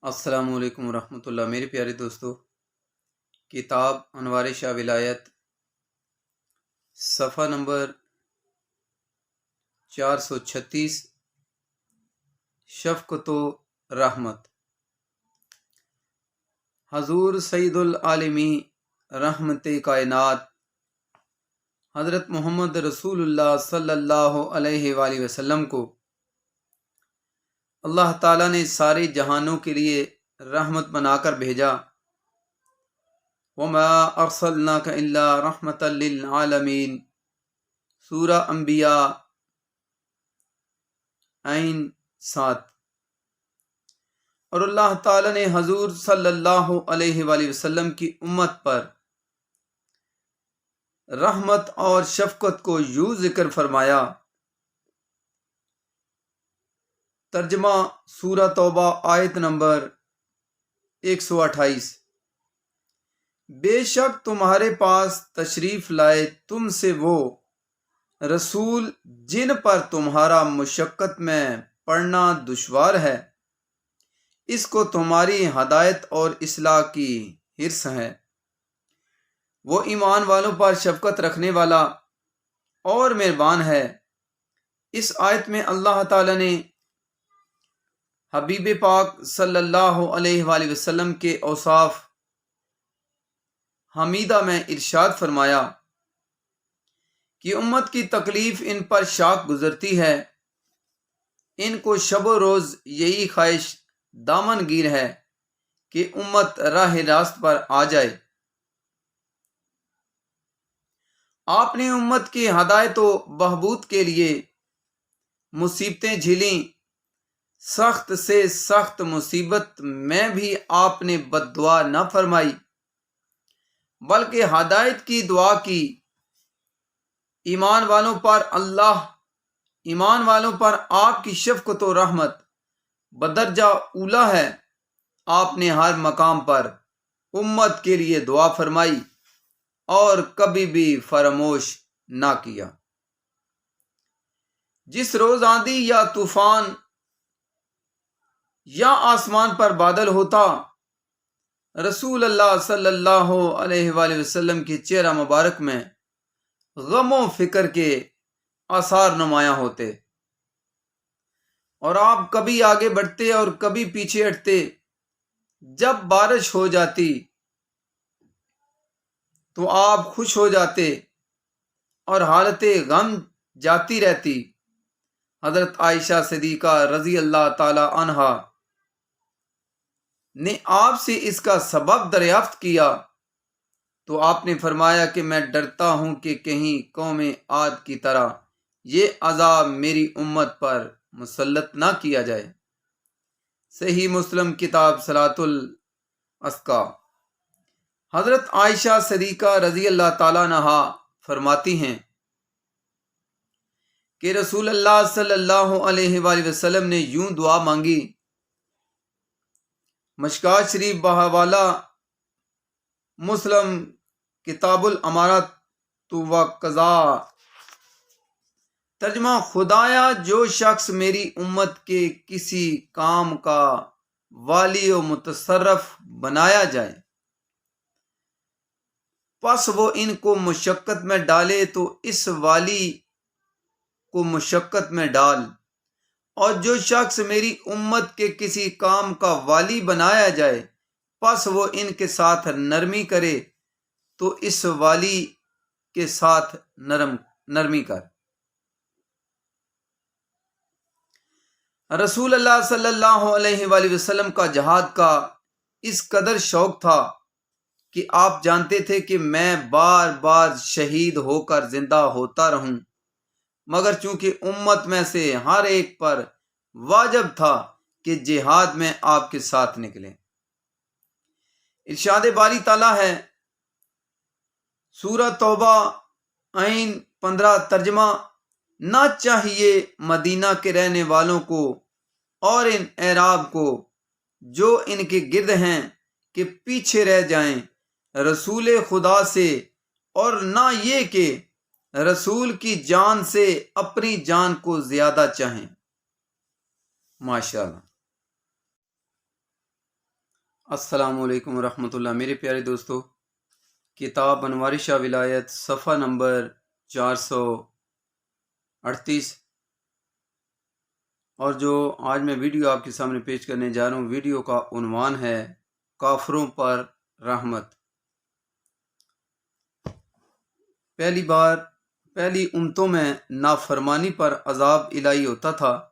السلام علیکم ورحمۃ اللہ۔ میرے پیارے دوستو، کتاب انوار شاہ ولایت صفحہ نمبر 436، شفقت و رحمت۔ حضور سید العالمی رحمت کائنات حضرت محمد رسول اللہ صلی اللہ علیہ وآلہ وسلم کو اللہ تعالیٰ نے سارے جہانوں کے لیے رحمت بنا کر بھیجا۔ وَمَا أَرْسَلْنَاكَ إِلَّا رَحْمَةً لِّلْعَالَمِينَ، سورہ انبیاء عین 7۔ اور اللہ تعالیٰ نے حضور صلی اللہ علیہ وآلہ وسلم کی امت پر رحمت اور شفقت کو یوں ذکر فرمایا۔ ترجمہ سورہ توبہ آیت نمبر 128۔ بے شک تمہارے پاس تشریف لائے تم سے وہ رسول جن پر تمہارا مشقت میں پڑھنا دشوار ہے، اس کو تمہاری ہدایت اور اصلاح کی حرص ہے۔ وہ ایمان والوں پر شفقت رکھنے والا اور مہربان ہے۔ اس آیت میں اللہ تعالی نے حبیب پاک صلی اللہ علیہ وآلہ وسلم کے اوصاف حمیدہ میں ارشاد فرمایا کہ امت کی تکلیف ان پر شاق گزرتی ہے، ان کو شب و روز یہی خواہش دامن گیر ہے کہ امت راہ راست پر آ جائے۔ آپ نے امت کی ہدایت و بہبود کے لیے مصیبتیں جھیلیں۔ سخت سے سخت مصیبت میں بھی آپ نے بد دعا نہ فرمائی، بلکہ ہدایت کی دعا کی۔ ایمان والوں پر آپ کی شفقت و رحمت بدرجہ اولیٰ ہے۔ آپ نے ہر مقام پر امت کے لیے دعا فرمائی اور کبھی بھی فراموش نہ کیا۔ جس روز آندھی یا طوفان یا آسمان پر بادل ہوتا، رسول اللہ صلی اللہ علیہ وآلہ وسلم کے چہرہ مبارک میں غم و فکر کے آثار نمایاں ہوتے، اور آپ کبھی آگے بڑھتے اور کبھی پیچھے ہٹتے۔ جب بارش ہو جاتی تو آپ خوش ہو جاتے اور حالت غم جاتی رہتی۔ حضرت عائشہ صدیقہ رضی اللہ تعالی عنہا نے آپ سے اس کا سبب دریافت کیا تو آپ نے فرمایا کہ میں ڈرتا ہوں کہ کہیں قوم عاد کی طرح یہ عذاب میری امت پر مسلط نہ کیا جائے۔ صحیح مسلم کتاب صلاۃ الاسقا۔ حضرت عائشہ صدیقہ رضی اللہ تعالیٰ عنہا فرماتی ہیں کہ رسول اللہ صلی اللہ علیہ وآلہ وسلم نے یوں دعا مانگی۔ مشکات شریف بحوالہ مسلم کتاب الامارات و قضاء۔ ترجمہ: خدایا جو شخص میری امت کے کسی کام کا والی و متصرف بنایا جائے، پس وہ ان کو مشقت میں ڈالے تو اس والی کو مشقت میں ڈال، اور جو شخص میری امت کے کسی کام کا والی بنایا جائے، پس وہ ان کے ساتھ نرمی کرے تو اس والی کے ساتھ نرمی کر۔ رسول اللہ صلی اللہ علیہ وآلہ وسلم کا جہاد کا اس قدر شوق تھا کہ آپ جانتے تھے کہ میں بار بار شہید ہو کر زندہ ہوتا رہوں، مگر چونکہ امت میں سے ہر ایک پر واجب تھا کہ جہاد میں آپ کے ساتھ نکلیں۔ ارشاد باری تعالیٰ ہے، سورہ توبہ عین 15۔ ترجمہ: نہ چاہیے مدینہ کے رہنے والوں کو اور ان اعراب کو جو ان کے گرد ہیں کہ پیچھے رہ جائیں رسول خدا سے، اور نہ یہ کہ رسول کی جان سے اپنی جان کو زیادہ چاہیں۔ ماشاءاللہ۔ السلام علیکم ورحمۃ اللہ۔ میرے پیارے دوستو، کتاب انوار شاہ ولایت صفحہ نمبر 438، اور جو آج میں ویڈیو آپ کے سامنے پیش کرنے جا رہا ہوں، ویڈیو کا عنوان ہے کافروں پر رحمت۔ پہلی امتوں میں نافرمانی پر عذاب الہی ہوتا تھا،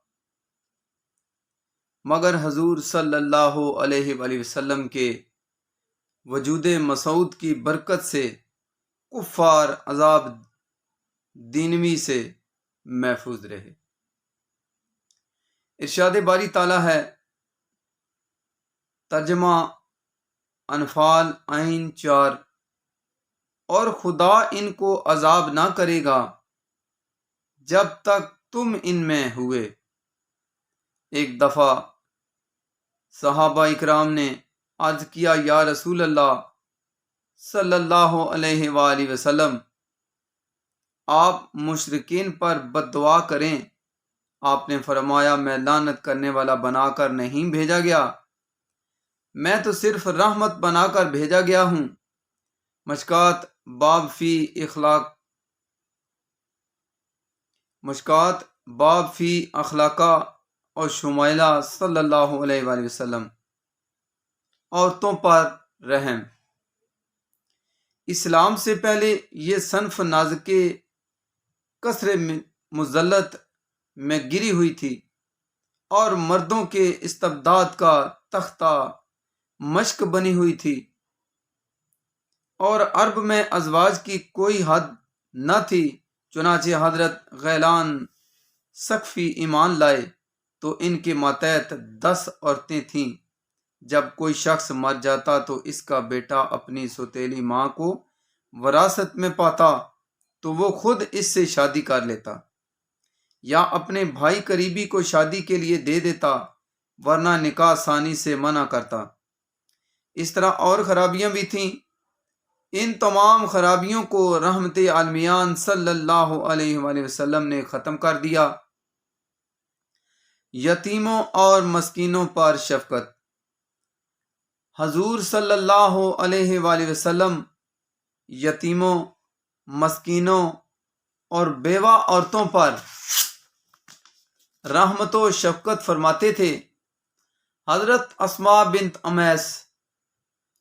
مگر حضور صلی اللہ علیہ وآلہ وسلم کے وجود مسعود کی برکت سے کفار عذاب دینوی سے محفوظ رہے۔ ارشاد باری تعالیٰ ہے، ترجمہ انفال آئین 4، اور خدا ان کو عذاب نہ کرے گا جب تک تم ان میں ہوئے۔ ایک دفعہ صحابہ اکرام نے عرض کیا، یا رسول اللہ صلی اللہ علیہ وآلہ وسلم، آپ مشرکین پر بد دعا کریں۔ آپ نے فرمایا، میں لعنت کرنے والا بنا کر نہیں بھیجا گیا، میں تو صرف رحمت بنا کر بھیجا گیا ہوں۔ مشکات باب فی اخلاقہ اور شمائلہ صلی اللہ علیہ وآلہ وسلم۔ عورتوں پر رحم۔ اسلام سے پہلے یہ صنف نازک کثر مذلت میں گری ہوئی تھی اور مردوں کے استبداد کا تختہ مشق بنی ہوئی تھی، اور عرب میں ازواج کی کوئی حد نہ تھی۔ چنانچہ حضرت غیلان ثقفی ایمان لائے تو ان کے ماتحت 10 عورتیں تھیں۔ جب کوئی شخص مر جاتا تو اس کا بیٹا اپنی سوتیلی ماں کو وراثت میں پاتا تو وہ خود اس سے شادی کر لیتا یا اپنے بھائی قریبی کو شادی کے لیے دے دیتا، ورنہ نکاح ثانی سے منع کرتا۔ اس طرح اور خرابیاں بھی تھیں۔ ان تمام خرابیوں کو رحمت عالمیان صلی اللہ علیہ وآلہ وسلم نے ختم کر دیا۔ یتیموں اور مسکینوں پر شفقت۔ حضور صلی اللہ علیہ وآلہ وسلم یتیموں، مسکینوں اور بیوہ عورتوں پر رحمت و شفقت فرماتے تھے۔ حضرت اسماء بنت امیس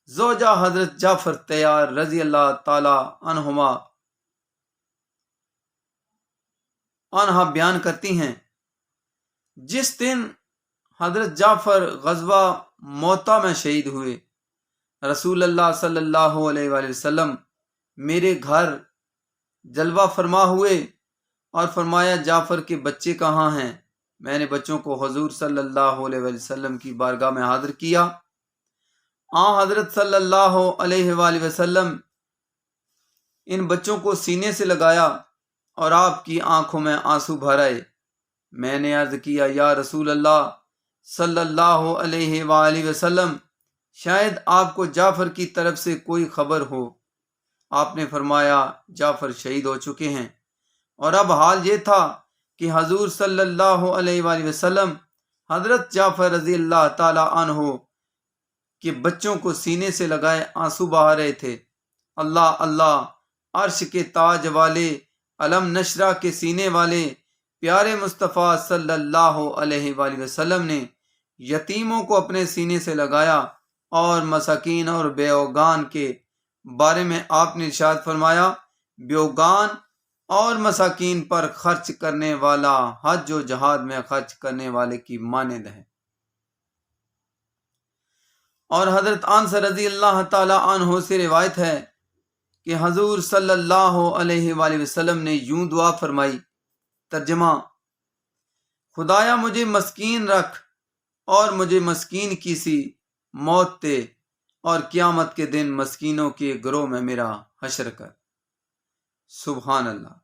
زوجہ حضرت جعفر طیار رضی اللہ تعالی عنہا بیان کرتی ہیں، جس دن حضرت جعفر غزوہ موتا میں شہید ہوئے، رسول اللہ صلی اللہ علیہ وآلہ وسلم میرے گھر جلوہ فرما ہوئے اور فرمایا، جعفر کے بچے کہاں ہیں؟ میں نے بچوں کو حضور صلی اللہ علیہ وآلہ وسلم کی بارگاہ میں حاضر کیا۔ حضرت صلی اللہ علیہ وآلہ وسلم ان بچوں کو سینے سے لگایا اور آپ کی آنکھوں میں آنسو بھر آئے۔ میں نے عرض کیا، یا رسول اللہ صلی اللہ علیہ وآلہ وسلم، شاید آپ کو جعفر کی طرف سے کوئی خبر ہو۔ آپ نے فرمایا، جعفر شہید ہو چکے ہیں۔ اور اب حال یہ تھا کہ حضور صلی اللہ علیہ وآلہ وسلم حضرت جعفر رضی اللہ تعالی عنہ کے بچوں کو سینے سے لگائے آنسو بہا رہے تھے۔ اللہ اللہ، عرش کے تاج والے، علم نشرہ کے سینے والے پیارے مصطفیٰ صلی اللہ علیہ وآلہ وسلم نے یتیموں کو اپنے سینے سے لگایا، اور مساکین اور بیوگان کے بارے میں آپ نے ارشاد فرمایا، بیوگان اور مساکین پر خرچ کرنے والا حج و جہاد میں خرچ کرنے والے کی مانند ہے۔ اور حضرت انس رضی اللہ تعالی عنہ سے روایت ہے کہ حضور صلی اللہ علیہ وآلہ وسلم نے یوں دعا فرمائی۔ ترجمہ: خدایا مجھے مسکین رکھ اور مجھے مسکین کی سی موت دے، اور قیامت کے دن مسکینوں کے گروہ میں میرا حشر کر۔ سبحان اللہ۔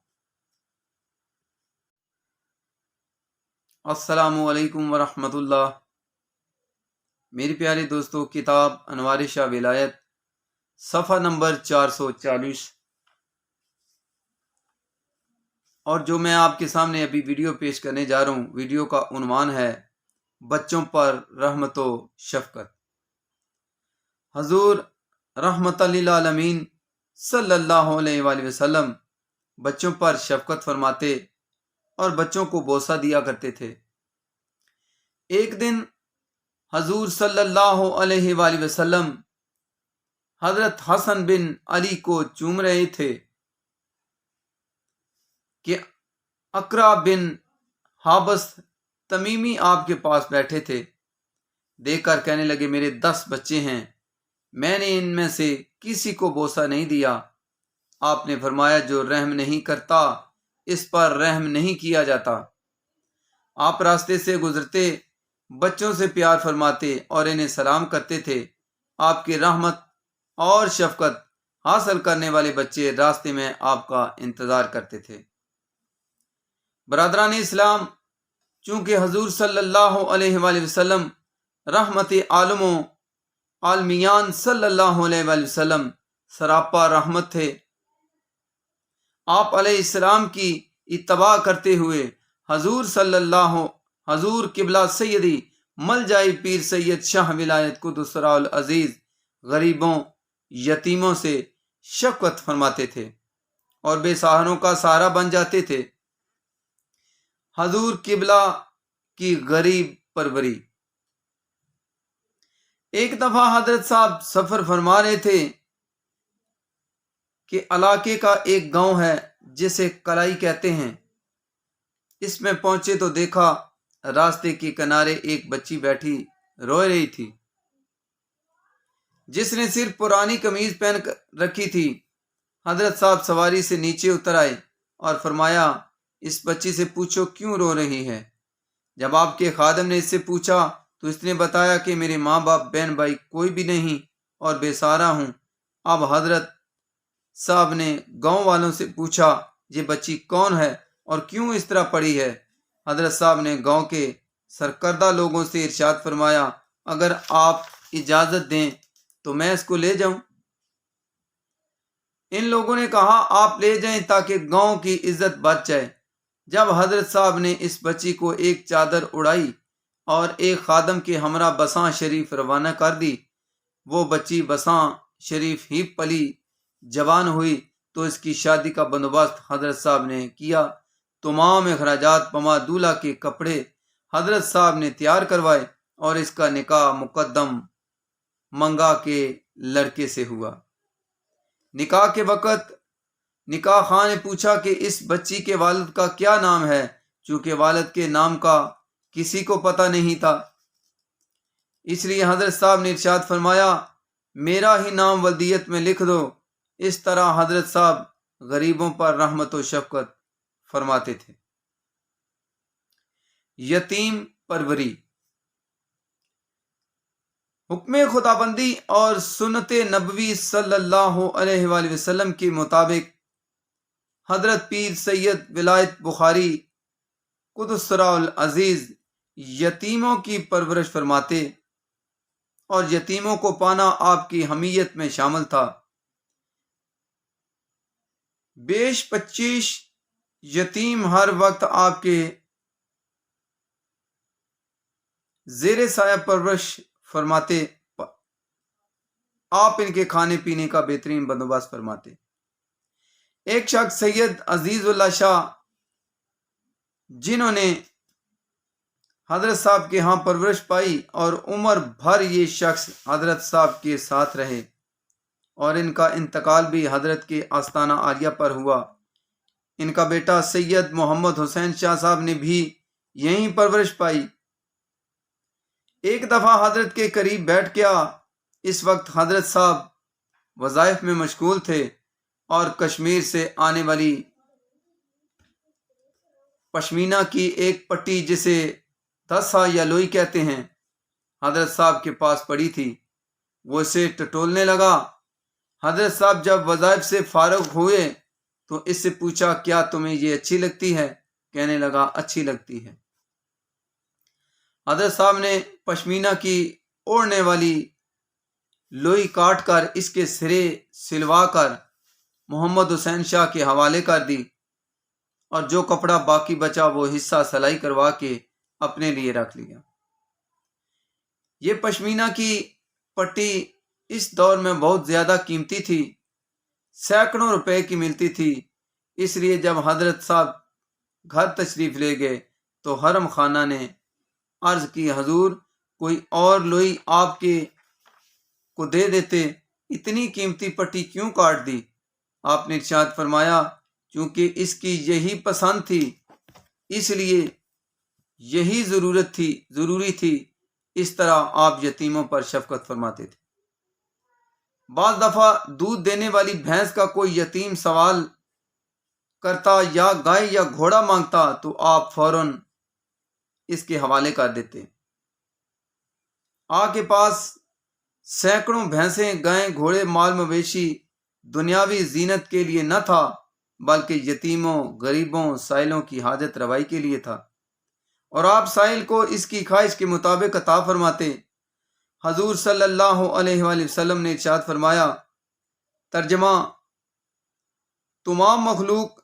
السلام علیکم ورحمۃ اللہ۔ میرے پیارے دوستو، کتاب انوار شاہ ولایت صفحہ نمبر 440، اور جو میں آپ کے سامنے ابھی ویڈیو پیش کرنے جا رہا ہوں، ویڈیو کا عنوان ہے بچوں پر رحمت و شفقت۔ حضور رحمت للعالمین صلی اللہ علیہ وآلہ وسلم بچوں پر شفقت فرماتے اور بچوں کو بوسہ دیا کرتے تھے۔ ایک دن حضور صلی اللہ علیہ وآلہ وسلم حضرت حسن بن علی کو چوم رہے تھے کہ اقرا بن حابس تمیمی آپ کے پاس بیٹھے تھے۔ دیکھ کر کہنے لگے میرے 10 بچے ہیں، میں نے ان میں سے کسی کو بوسہ نہیں دیا۔ آپ نے فرمایا جو رحم نہیں کرتا اس پر رحم نہیں کیا جاتا۔ آپ راستے سے گزرتے بچوں سے پیار فرماتے اور انہیں سلام کرتے تھے۔ آپ کی رحمت اور شفقت حاصل کرنے والے بچے راستے میں آپ کا انتظار کرتے تھے۔ برادران اسلام، چونکہ حضور صلی اللہ علیہ وآلہ وسلم رحمت عالم و عالمیان صلی اللہ علیہ وآلہ وسلم سراپا رحمت تھے، آپ علیہ السلام کی اتباع کرتے ہوئے حضور قبلہ سیدی ملجائی پیر سید شاہ ولایت قدس سرہ العزیز غریبوں یتیموں سے شفقت فرماتے تھے اور بے سہاروں کا سہارا بن جاتے تھے۔ حضور قبلہ کی غریب پروری۔ ایک دفعہ حضرت صاحب سفر فرما رہے تھے کہ علاقے کا ایک گاؤں ہے جسے کلائی کہتے ہیں۔ اس میں پہنچے تو دیکھا راستے کے کنارے ایک بچی بیٹھی رو رہی تھی جس نے صرف پرانی قمیض پہن رکھی تھی۔ حضرت صاحب سواری سے نیچے اتر آئے اور فرمایا اس بچی سے پوچھو کیوں رو رہی ہے۔ جب آپ کے خادم نے اس سے پوچھا تو اس نے بتایا کہ میرے ماں باپ بہن بھائی کوئی بھی نہیں اور بے سہارا ہوں۔ اب حضرت صاحب نے گاؤں والوں سے پوچھا یہ بچی کون ہے اور کیوں اس طرح پڑی ہے۔ حضرت صاحب نے گاؤں کے سرکردہ لوگوں سے ارشاد فرمایا اگر آپ اجازت دیں تو میں اس کو لے جاؤں۔ ان لوگوں نے کہا آپ لے جائیں تاکہ گاؤں کی عزت بچ جائے۔ جب حضرت صاحب نے اس بچی کو ایک چادر اڑائی اور ایک خادم کے ہمراہ بساں شریف روانہ کر دی، وہ بچی بساں شریف ہی پلی جوان ہوئی تو اس کی شادی کا بندوبست حضرت صاحب نے کیا۔ تمام اخراجات پما دولہا کے کپڑے حضرت صاحب نے تیار کروائے اور اس کا نکاح مقدم منگا کے لڑکے سے ہوا۔ نکاح کے وقت نکاح خواہ نے پوچھا کہ اس بچی کے والد کا کیا نام ہے، چونکہ والد کے نام کا کسی کو پتہ نہیں تھا، اس لیے حضرت صاحب نے ارشاد فرمایا میرا ہی نام ولدیت میں لکھ دو۔ اس طرح حضرت صاحب غریبوں پر رحمت و شفقت فرماتے تھے۔ یتیم پروری۔ حکم خدابندی اور سنت نبوی صلی اللہ علیہ وآلہ وسلم کے مطابق حضرت پیر سید ولایت بخاری قدس سرہ العزیز یتیموں کی پرورش فرماتے اور یتیموں کو پانا آپ کی حمیت میں شامل تھا۔ بیش 25 یتیم ہر وقت آپ کے زیر سایہ پرورش فرماتے، آپ ان کے کھانے پینے کا بہترین بندوبست فرماتے۔ ایک شخص سید عزیز اللہ شاہ جنہوں نے حضرت صاحب کے ہاں پرورش پائی اور عمر بھر یہ شخص حضرت صاحب کے ساتھ رہے اور ان کا انتقال بھی حضرت کے آستانہ عالیہ پر ہوا۔ ان کا بیٹا سید محمد حسین شاہ صاحب نے بھی یہیں پرورش پائی۔ ایک دفعہ حضرت کے قریب بیٹھ گیا۔ اس وقت حضرت صاحب وظائف میں مشغول تھے اور کشمیر سے آنے والی پشمینہ کی ایک پٹی جسے دھسا یا لوئی کہتے ہیں حضرت صاحب کے پاس پڑی تھی، وہ اسے ٹٹولنے لگا۔ حضرت صاحب جب وظائف سے فارغ ہوئے تو اس سے پوچھا کیا تمہیں یہ اچھی لگتی ہے؟ کہنے لگا اچھی لگتی ہے۔ حضرت صاحب نے پشمینہ کی اوڑھنے والی لوئی کاٹ کر اس کے سرے سلوا کر محمد حسین شاہ کے حوالے کر دی اور جو کپڑا باقی بچا وہ حصہ سلائی کروا کے اپنے لیے رکھ لیا۔ یہ پشمینہ کی پٹی اس دور میں بہت زیادہ قیمتی تھی، سینکڑوں روپے کی ملتی تھی۔ اس لیے جب حضرت صاحب گھر تشریف لے گئے تو حرم خانہ نے عرض کی، حضور کوئی اور لوئی آپ کو دے دیتے، اتنی قیمتی پٹی کیوں کاٹ دی؟ آپ نے ارشاد فرمایا، چونکہ اس کی یہی پسند تھی، اس لیے یہی ضروری تھی۔ اس طرح آپ یتیموں پر شفقت فرماتے تھے۔ بعض دفعہ دودھ دینے والی بھینس کا کوئی یتیم سوال کرتا یا گائے یا گھوڑا مانگتا تو آپ فوراً اس کے حوالے کر دیتے۔ آپ کے پاس سینکڑوں بھینسیں، گائیں، گھوڑے، مال مویشی دنیاوی زینت کے لیے نہ تھا، بلکہ یتیموں، غریبوں، سائلوں کی حاجت روائی کے لیے تھا، اور آپ سائل کو اس کی خواہش کے مطابق عطا فرماتے۔ حضور صلی اللہ علیہ وآلہ وسلم نے ارشاد فرمایا، ترجمہ: تمام مخلوق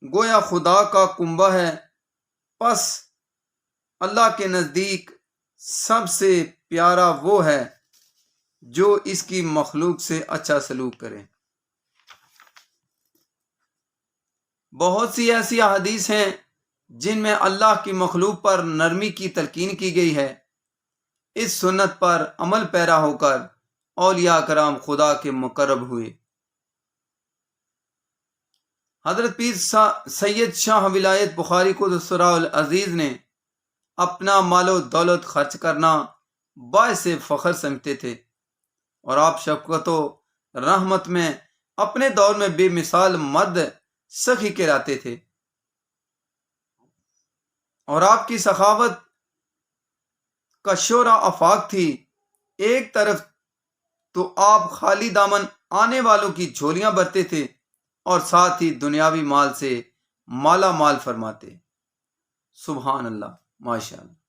گویا خدا کا کنبہ ہے، پس اللہ کے نزدیک سب سے پیارا وہ ہے جو اس کی مخلوق سے اچھا سلوک کرے۔ بہت سی ایسی احادیث ہیں جن میں اللہ کی مخلوق پر نرمی کی تلقین کی گئی ہے۔ اس سنت پر عمل پیرا ہو کر اولیاء کرام خدا کے مقرب ہوئے۔ حضرت پیر سید شاہ ولایت بخاری قدس سرہ العزیز نے اپنا مال و دولت خرچ کرنا باعث فخر سمجھتے تھے، اور آپ شفقت و رحمت میں اپنے دور میں بے مثال مرد سخی کہلاتے تھے، اور آپ کی سخاوت کا شعرہ آفاق تھی۔ ایک طرف تو آپ خالی دامن آنے والوں کی جھولیاں بھرتے تھے، اور ساتھ ہی دنیاوی مال سے مالا مال فرماتے۔ سبحان اللہ، ماشاء اللہ۔